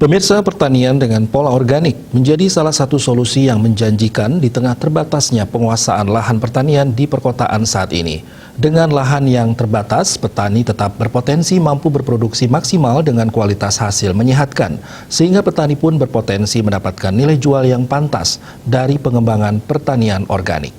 Pemirsa, pertanian dengan pola organik menjadi salah satu solusi yang menjanjikan di tengah terbatasnya penguasaan lahan pertanian di perkotaan saat ini. Dengan lahan yang terbatas, petani tetap berpotensi mampu berproduksi maksimal dengan kualitas hasil menyehatkan, sehingga petani pun berpotensi mendapatkan nilai jual yang pantas dari pengembangan pertanian organik.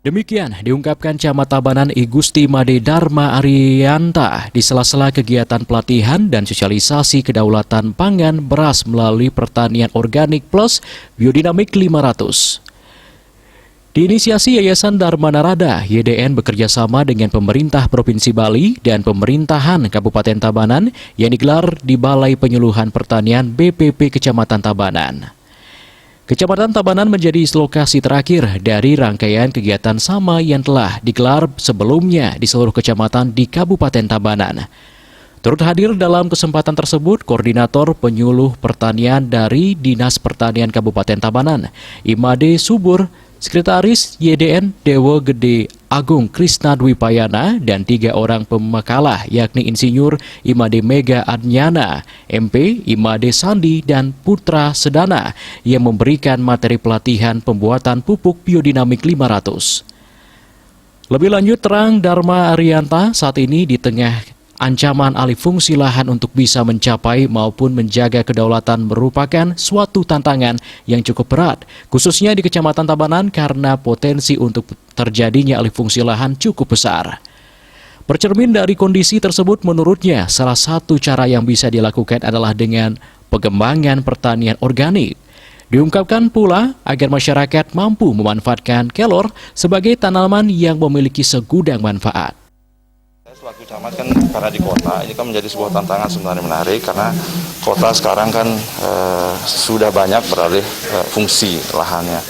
Demikian diungkapkan Camat Tabanan I Gusti Made Dharma Arianta di sela-sela kegiatan pelatihan dan sosialisasi kedaulatan pangan beras melalui pertanian organik plus biodinamik 500. Diinisiasi Yayasan Dharma Narada, YDN bekerjasama dengan pemerintah Provinsi Bali dan pemerintahan Kabupaten Tabanan yang digelar di Balai Penyuluhan Pertanian BPP Kecamatan Tabanan. Kecamatan Tabanan menjadi lokasi terakhir dari rangkaian kegiatan sama yang telah digelar sebelumnya di seluruh kecamatan di Kabupaten Tabanan. Turut hadir dalam kesempatan tersebut Koordinator Penyuluh Pertanian dari Dinas Pertanian Kabupaten Tabanan, Imade Subur, Sekretaris YDN Dewa Gede Agung Krisna Dwipayana, dan 3 orang pemakalah yakni Insinyur Imade Mega Adnyana, MP Imade Sandi, dan Putra Sedana yang memberikan materi pelatihan pembuatan pupuk biodinamik 500. Lebih lanjut, terang Dharma Arianta, saat ini di tengah ancaman alih fungsi lahan untuk bisa mencapai maupun menjaga kedaulatan merupakan suatu tantangan yang cukup berat, khususnya di Kecamatan Tabanan karena potensi untuk terjadinya alih fungsi lahan cukup besar. Bercermin dari kondisi tersebut, menurutnya salah satu cara yang bisa dilakukan adalah dengan pengembangan pertanian organik. Diungkapkan pula agar masyarakat mampu memanfaatkan kelor sebagai tanaman yang memiliki segudang manfaat. Selaku camat kan karena di kota, ini kan menjadi sebuah tantangan sebenarnya menarik karena kota sekarang kan sudah banyak beralih fungsi lahannya.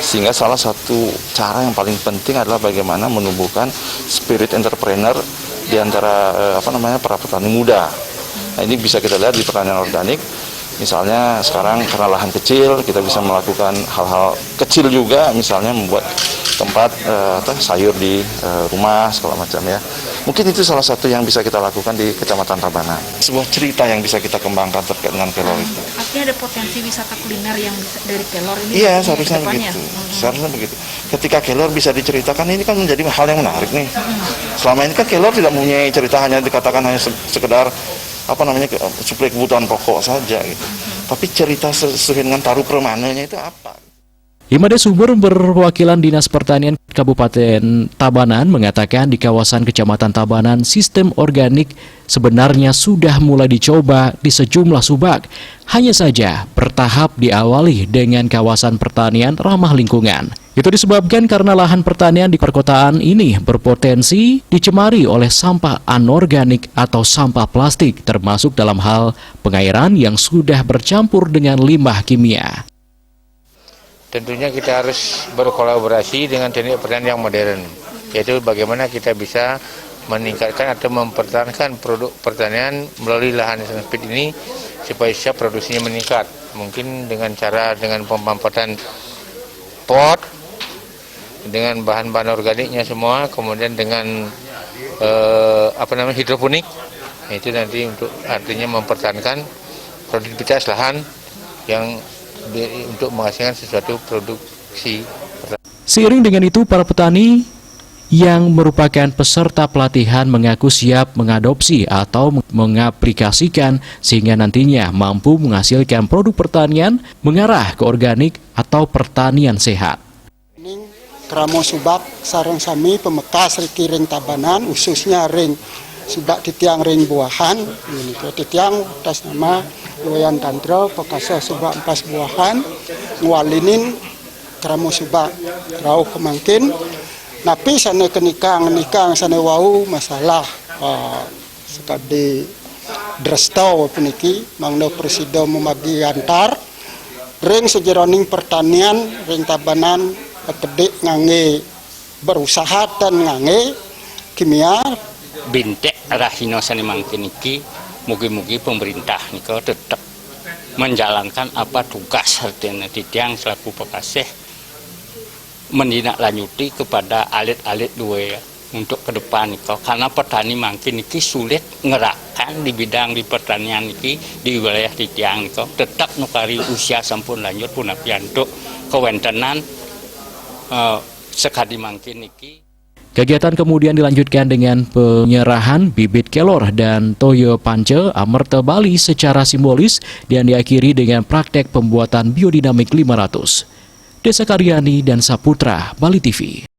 Sehingga salah satu cara yang paling penting adalah bagaimana menumbuhkan spirit entrepreneur di antara para petani muda. Nah, ini bisa kita lihat di pertanian organik. Misalnya sekarang karena lahan kecil, kita bisa melakukan hal-hal kecil juga, misalnya membuat tempat sayur di rumah segala macam ya. Mungkin itu salah satu yang bisa kita lakukan di Kecamatan Tabanan. Sebuah cerita yang bisa kita kembangkan terkait dengan kelor itu. Artinya ada potensi wisata kuliner yang bisa dari kelor ini? Iya, seharusnya begitu. Seharusnya begitu. Ketika kelor bisa diceritakan, ini kan menjadi hal yang menarik nih. Selama ini kan kelor tidak mempunyai cerita, hanya dikatakan hanya sekedar suplai kebutuhan pokok saja gitu. Tapi cerita sesuai dengan taruh permanenya itu apa? Imade Subur berwakilan Dinas Pertanian Kabupaten Tabanan mengatakan di kawasan Kecamatan Tabanan sistem organik sebenarnya sudah mulai dicoba di sejumlah subak. Hanya saja bertahap diawali dengan kawasan pertanian ramah lingkungan. Itu disebabkan karena lahan pertanian di perkotaan ini berpotensi dicemari oleh sampah anorganik atau sampah plastik, termasuk dalam hal pengairan yang sudah bercampur dengan limbah kimia. Tentunya kita harus berkolaborasi dengan teknik pertanian yang modern, yaitu bagaimana kita bisa meningkatkan atau mempertahankan produk pertanian melalui lahan yang sempit ini supaya produksinya meningkat. Mungkin dengan pemanfaatan pot, dengan bahan-bahan organiknya semua, kemudian dengan hidroponik, itu nanti untuk artinya mempertahankan produktivitas lahan yang untuk menghasilkan sesuatu produksi. Seiring dengan itu, para petani yang merupakan peserta pelatihan mengaku siap mengadopsi atau mengaplikasikan sehingga nantinya mampu menghasilkan produk pertanian mengarah ke organik atau pertanian sehat. Kramo subak sarang sami pemekas riki ring Tabanan, khususnya ring subak titiang ring buahan. Ini titiang atas nama Loyan Tandro, pekasa subak empas buahan, ngwalinin kramo subak rau kemangkin. Napi sana kenikang sana wau masalah sekali drestau peniki mangno presiden memagi antar ring sejeroning pertanian ring Tabanan pedik ngange berusaha dan ngange kimia bintek rahino sani mangkin iki mugi-mugi pemerintah niko tetap menjalankan apa tugas artinya titiang selaku pekasih menindaklanjuti kepada alit-alit dua untuk ke depan niko, karena petani mangkin niki sulit ngerakan di bidang di pertanian niki di wilayah titiang niko tetap nukari usia sampun lanjut pun piantuk kewentenan sekali mangkin niki. Kegiatan kemudian dilanjutkan dengan penyerahan bibit kelor dan toyo pance Amerta Bali secara simbolis dan diakhiri dengan praktek pembuatan biodinamik 500. Desa Karyani dan Saputra, Bali TV.